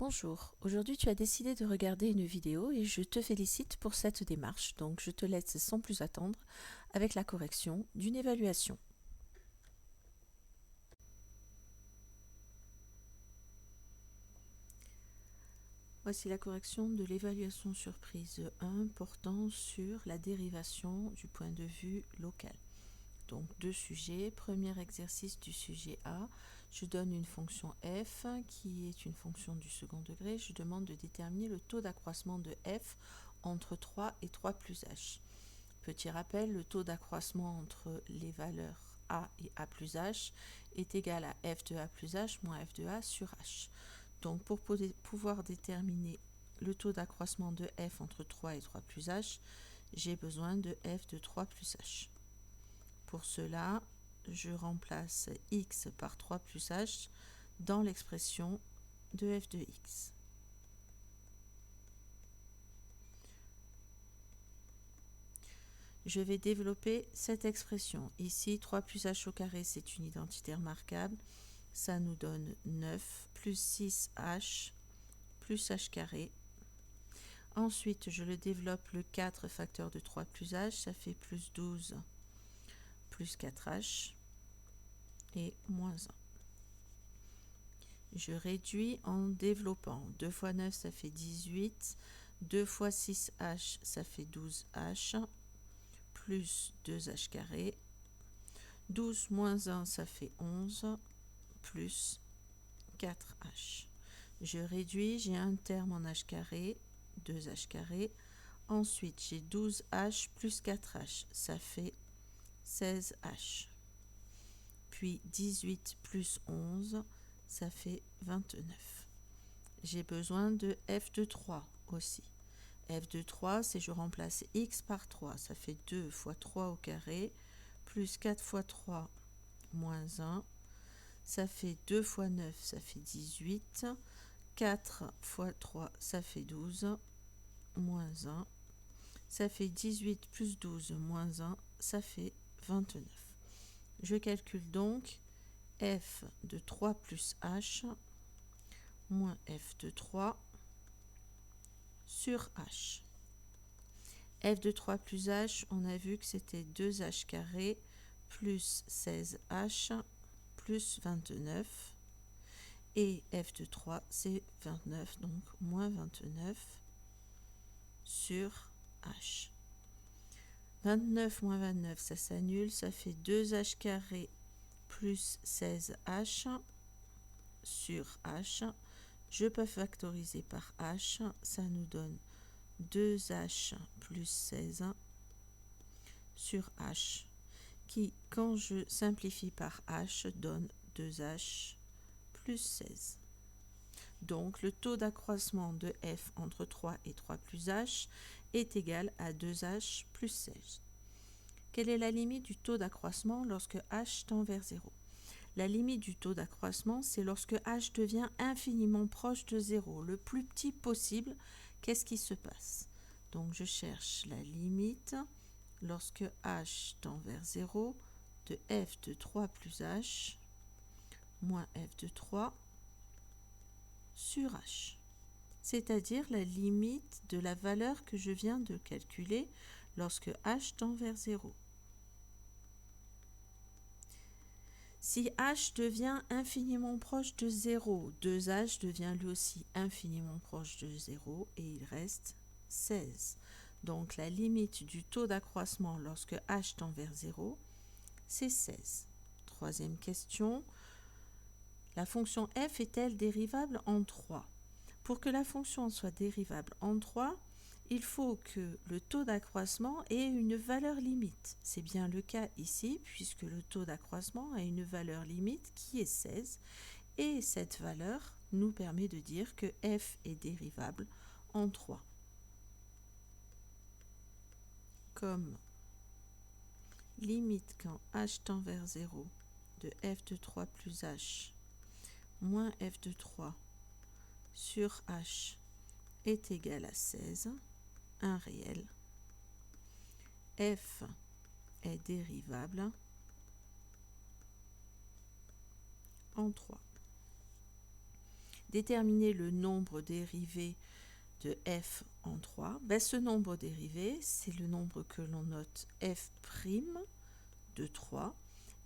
Bonjour, aujourd'hui tu as décidé de regarder une vidéo et je te félicite pour cette démarche, donc je te laisse sans plus attendre avec la correction d'une évaluation. Voici la correction de l'évaluation surprise 1 portant sur la dérivation du point de vue local. Donc deux sujets. Premier exercice du sujet A, je donne une fonction f qui est une fonction du second degré. Je demande de déterminer le taux d'accroissement de f entre 3 et 3 plus h. Petit rappel, le taux d'accroissement entre les valeurs a et a plus h est égal à f de a plus h moins f de a sur h. Donc pour pouvoir déterminer le taux d'accroissement de f entre 3 et 3 plus h, j'ai besoin de f de 3 plus h. Pour cela, je remplace x par 3 plus h dans l'expression de f de x. Je vais développer cette expression. Ici, 3 plus h au carré, c'est une identité remarquable. Ça nous donne 9 plus 6h plus h carré. Ensuite, je le développe le 4 facteur de 3 plus h, ça fait plus 12 plus 4h et moins 1. Je réduis en développant. 2 fois 9, ça fait 18. 2 fois 6h, ça fait 12h, plus 2h carré. 12 moins 1, ça fait 11, plus 4h. Je réduis, j'ai un terme en h carré, 2h carré. Ensuite, j'ai 12h plus 4h, ça fait 16h. Puis 18 plus 11, ça fait 29. J'ai besoin de f de 3 aussi. f de 3, c'est je remplace x par 3. Ça fait 2 fois 3 au carré, plus 4 fois 3, moins 1. Ça fait 2 fois 9, ça fait 18. 4 fois 3, ça fait 12, moins 1. Ça fait 18 plus 12, moins 1, ça fait 29. Je calcule donc f de 3 plus h moins f de 3 sur h. f de 3 plus h, on a vu que c'était 2h carré plus 16h plus 29. Et f de 3, c'est 29, donc moins 29 sur h. 29 moins 29, ça s'annule, ça fait 2h carré plus 16h sur h. Je peux factoriser par h, ça nous donne 2h plus 16 sur h, qui, quand je simplifie par h, donne 2h plus 16. Donc, le taux d'accroissement de f entre 3 et 3 plus h est égal à 2h plus 16. Quelle est la limite du taux d'accroissement lorsque h tend vers 0 ? La limite du taux d'accroissement, c'est lorsque h devient infiniment proche de 0, le plus petit possible. Qu'est-ce qui se passe ? Donc, je cherche la limite lorsque h tend vers 0 de f de 3 plus h moins f de 3 sur h, c'est-à-dire la limite de la valeur que je viens de calculer lorsque h tend vers 0. Si h devient infiniment proche de 0, 2h devient lui aussi infiniment proche de 0 et il reste 16. Donc la limite du taux d'accroissement lorsque h tend vers 0, c'est 16. Troisième question, la fonction f est-elle dérivable en 3 ? Pour que la fonction soit dérivable en 3, il faut que le taux d'accroissement ait une valeur limite. C'est bien le cas ici, puisque le taux d'accroissement a une valeur limite qui est 16, et cette valeur nous permet de dire que f est dérivable en 3. Comme limite quand h tend vers 0 de f de 3 plus h moins f de 3 sur h est égal à 16, un réel, f est dérivable en 3. déterminer le nombre dérivé de f en 3. Ce nombre dérivé, c'est le nombre que l'on note f' de 3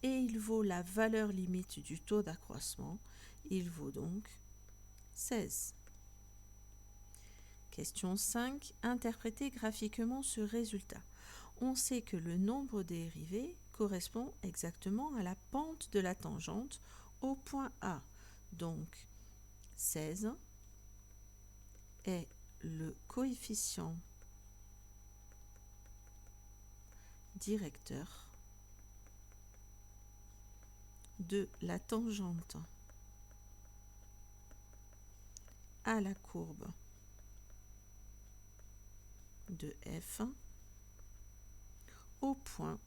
et il vaut la valeur limite du taux d'accroissement. Il vaut donc 16. Question 5. Interprétez graphiquement ce résultat. On sait que le nombre dérivé correspond exactement à la pente de la tangente au point A. Donc 16 est le coefficient directeur de la tangente à la courbe de f au point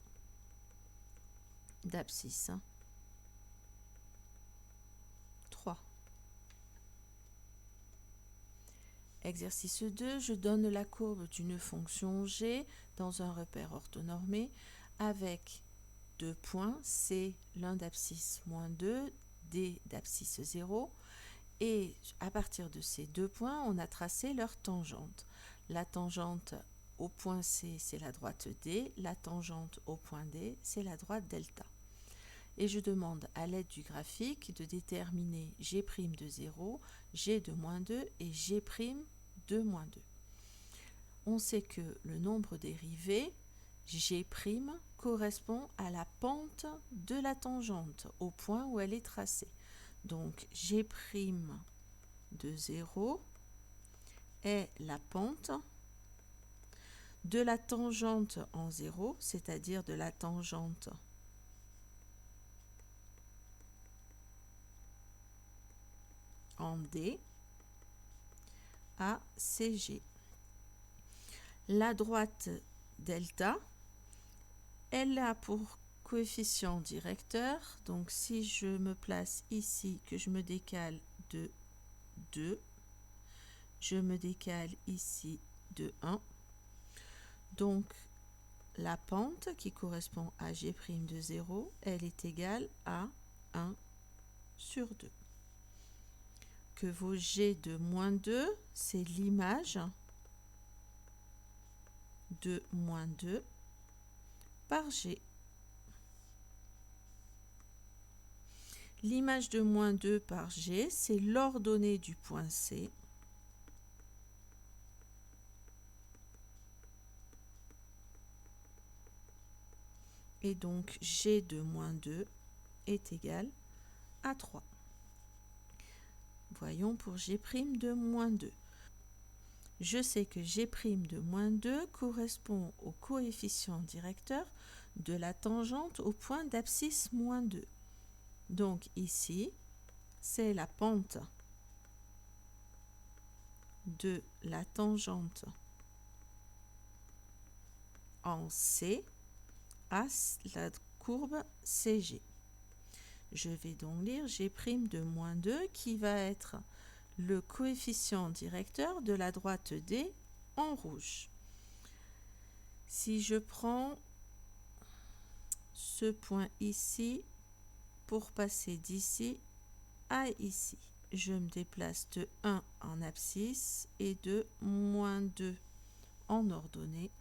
d'abscisse 3. Exercice 2, je donne la courbe d'une fonction g dans un repère orthonormé avec deux points, C l'un d'abscisse moins 2, D d'abscisse 0. Et à partir de ces deux points, on a tracé leur tangente. La tangente au point C, c'est la droite D. La tangente au point D, c'est la droite delta. Et je demande à l'aide du graphique de déterminer G' de 0, G de moins 2 et G' de moins 2. On sait que le nombre dérivé, G' correspond à la pente de la tangente au point où elle est tracée. Donc G' de 0 est la pente de la tangente en 0, c'est-à-dire de la tangente en D à CG. La droite delta, elle a pour coefficient directeur, donc si je me place ici, que je me décale de 2, je me décale ici de 1. Donc la pente qui correspond à G' de 0, elle est égale à 1 sur 2. Que vaut G de moins 2, c'est l'image de moins 2 par G. L'image de moins 2 par G, c'est l'ordonnée du point C. Et donc G de moins 2 est égal à 3. Voyons pour G' de moins 2. Je sais que G' de moins 2 correspond au coefficient directeur de la tangente au point d'abscisse moins 2. Donc ici, c'est la pente de la tangente en C à la courbe CG. Je vais donc lire G' de moins 2 qui va être le coefficient directeur de la droite D en rouge. Si je prends ce point ici pour passer d'ici à ici, je me déplace de 1 en abscisse et de moins 2 en ordonnée.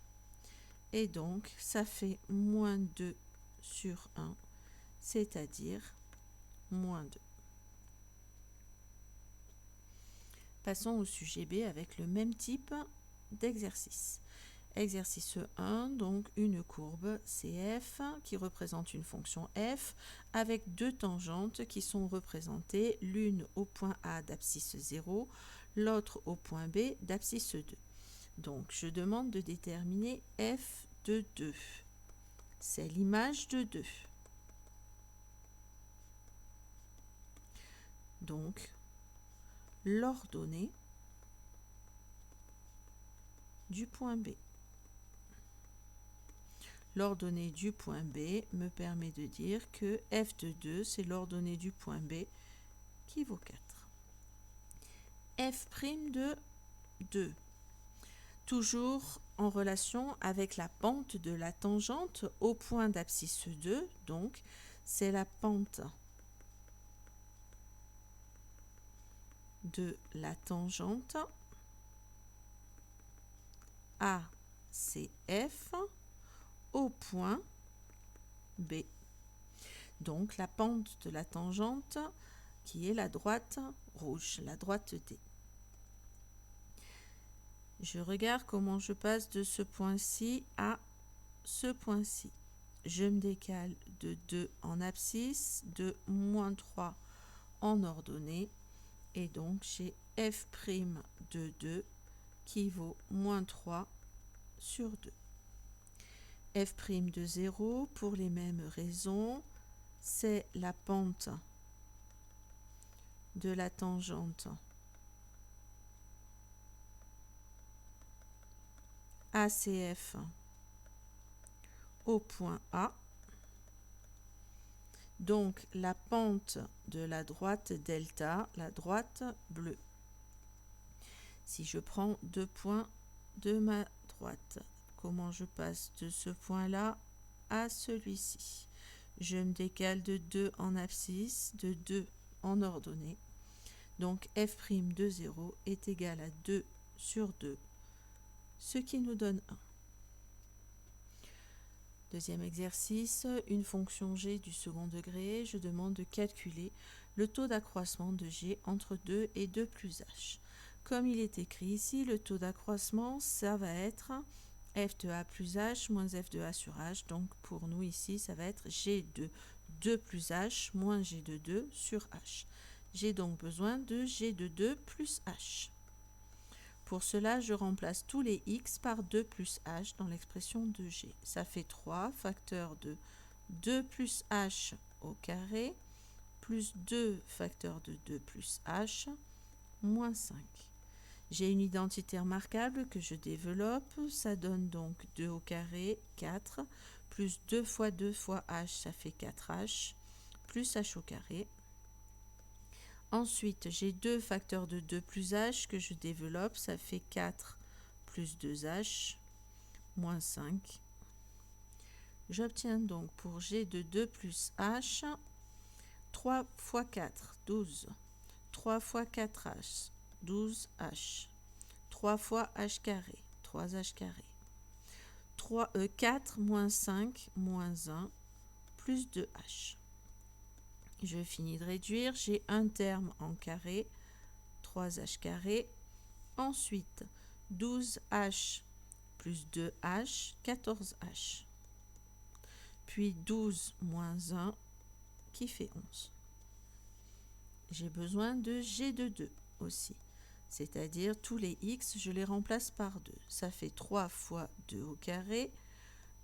Et donc, ça fait moins 2 sur 1, c'est-à-dire moins 2. Passons au sujet B avec le même type d'exercice. Exercice 1, donc une courbe CF qui représente une fonction f avec deux tangentes qui sont représentées, l'une au point A d'abscisse 0, l'autre au point B d'abscisse 2. Donc je demande de déterminer f de 2. C'est l'image de 2. Donc l'ordonnée du point B. L'ordonnée du point B me permet de dire que f de 2, c'est l'ordonnée du point B qui vaut 4. F' de 2, toujours en relation avec la pente de la tangente au point d'abscisse 2, donc c'est la pente de la tangente ACF au point B. Donc la pente de la tangente qui est la droite rouge, la droite D. Je regarde comment je passe de ce point-ci à ce point-ci. Je me décale de 2 en abscisse, de moins 3 en ordonnée, et donc j'ai f' de 2 qui vaut moins 3 sur 2. F' de 0, pour les mêmes raisons, c'est la pente de la tangente ACF au point A. Donc la pente de la droite delta, la droite bleue. Si je prends 2 points de ma droite, comment je passe de ce point-là à celui-ci? Je me décale de 2 en abscisse, de 2 en ordonnée. Donc f' de 0 est égal à 2 sur 2, ce qui nous donne 1. Deuxième exercice, une fonction g du second degré. Je demande de calculer le taux d'accroissement de g entre 2 et 2 plus h. Comme il est écrit ici, le taux d'accroissement, ça va être f de a plus h moins f de a sur h. Donc pour nous ici, ça va être g de 2 plus h moins g de 2 sur h. J'ai donc besoin de g de 2 plus h. Pour cela, je remplace tous les x par 2 plus h dans l'expression de g. Ça fait 3 facteur de 2 plus h au carré plus 2 facteur de 2 plus h moins 5. J'ai une identité remarquable que je développe. Ça donne donc 2 au carré, 4, plus 2 fois 2 fois h, ça fait 4h, plus h au carré. Ensuite, j'ai 2 facteurs de 2 plus h que je développe, ça fait 4 plus 2h, moins 5. J'obtiens donc pour g de 2 plus h, 3 fois 4, 12. 3 fois 4h, 12h. 3 fois h carré, 3h carré. 4 moins 5 moins 1 plus 2h. Je finis de réduire, j'ai un terme en carré, 3h carré. Ensuite, 12h plus 2h, 14h. Puis 12 moins 1 qui fait 11. J'ai besoin de g de 2 aussi. C'est-à-dire tous les x, je les remplace par 2. Ça fait 3 fois 2 au carré,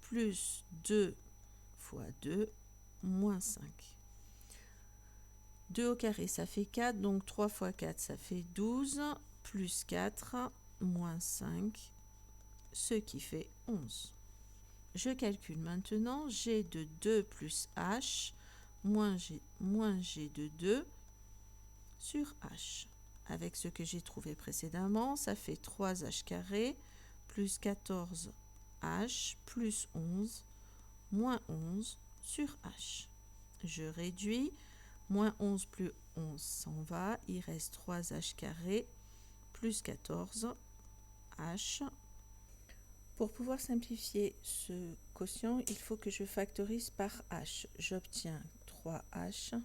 plus 2 fois 2, moins 5. 2 au carré, ça fait 4, donc 3 fois 4, ça fait 12, plus 4, moins 5, ce qui fait 11. Je calcule maintenant g de 2 plus h moins g de 2 sur h. Avec ce que j'ai trouvé précédemment, ça fait 3h carré plus 14h plus 11 moins 11 sur h. Je réduis, moins 11 plus 11 s'en va, il reste 3h carré plus 14h. Pour pouvoir simplifier ce quotient, il faut que je factorise par h. J'obtiens 3h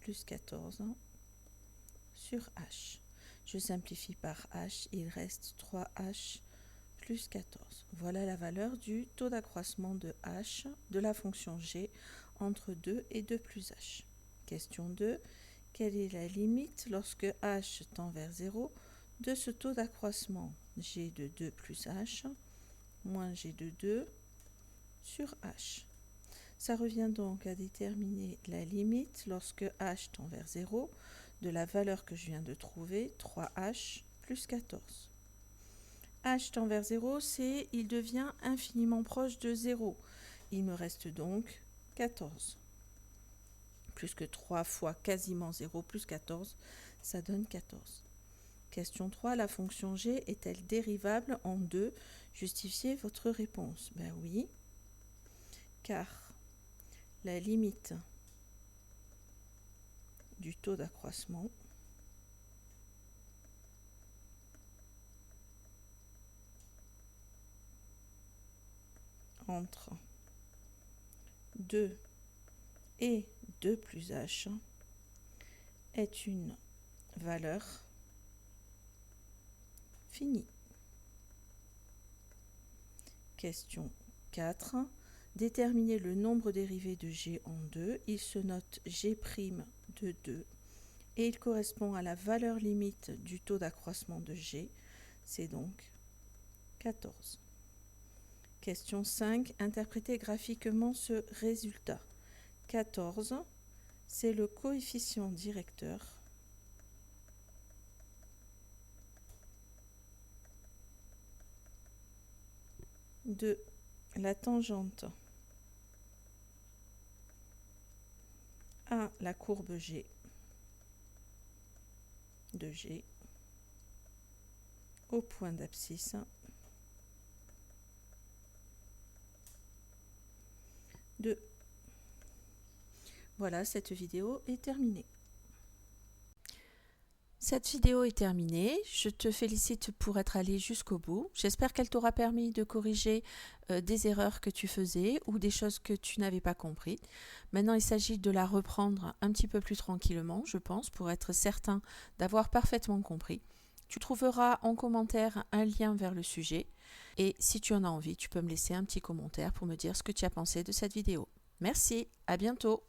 plus 14 sur h. Je simplifie par h, il reste 3h plus 14. Voilà la valeur du taux d'accroissement de h de la fonction g entre 2 et 2 plus h. Question 2. Quelle est la limite lorsque h tend vers 0 de ce taux d'accroissement g de 2 plus h moins g de 2 sur h? Ça revient donc à déterminer la limite lorsque h tend vers 0 de la valeur que je viens de trouver, 3h plus 14. h tend vers 0, c'est il devient infiniment proche de 0. Il me reste donc 14. Plus que 3 fois quasiment 0 plus 14, ça donne 14. Question 3, la fonction g est-elle dérivable en 2? Justifiez votre réponse. Ben oui, car la limite du taux d'accroissement entre 2 et 2 plus h est une valeur finie. Question 4. Déterminer le nombre dérivé de g en 2. Il se note g' de 2 et il correspond à la valeur limite du taux d'accroissement de g. C'est donc 14. Question 5. Interpréter graphiquement ce résultat. 14, c'est le coefficient directeur de la tangente à la courbe G de G au point d'abscisse de. Voilà, cette vidéo est terminée. Cette vidéo est terminée. Je te félicite pour être allé jusqu'au bout. J'espère qu'elle t'aura permis de corriger des erreurs que tu faisais ou des choses que tu n'avais pas compris. Maintenant, il s'agit de la reprendre un petit peu plus tranquillement, je pense, pour être certain d'avoir parfaitement compris. Tu trouveras en commentaire un lien vers le sujet. Et si tu en as envie, tu peux me laisser un petit commentaire pour me dire ce que tu as pensé de cette vidéo. Merci, à bientôt.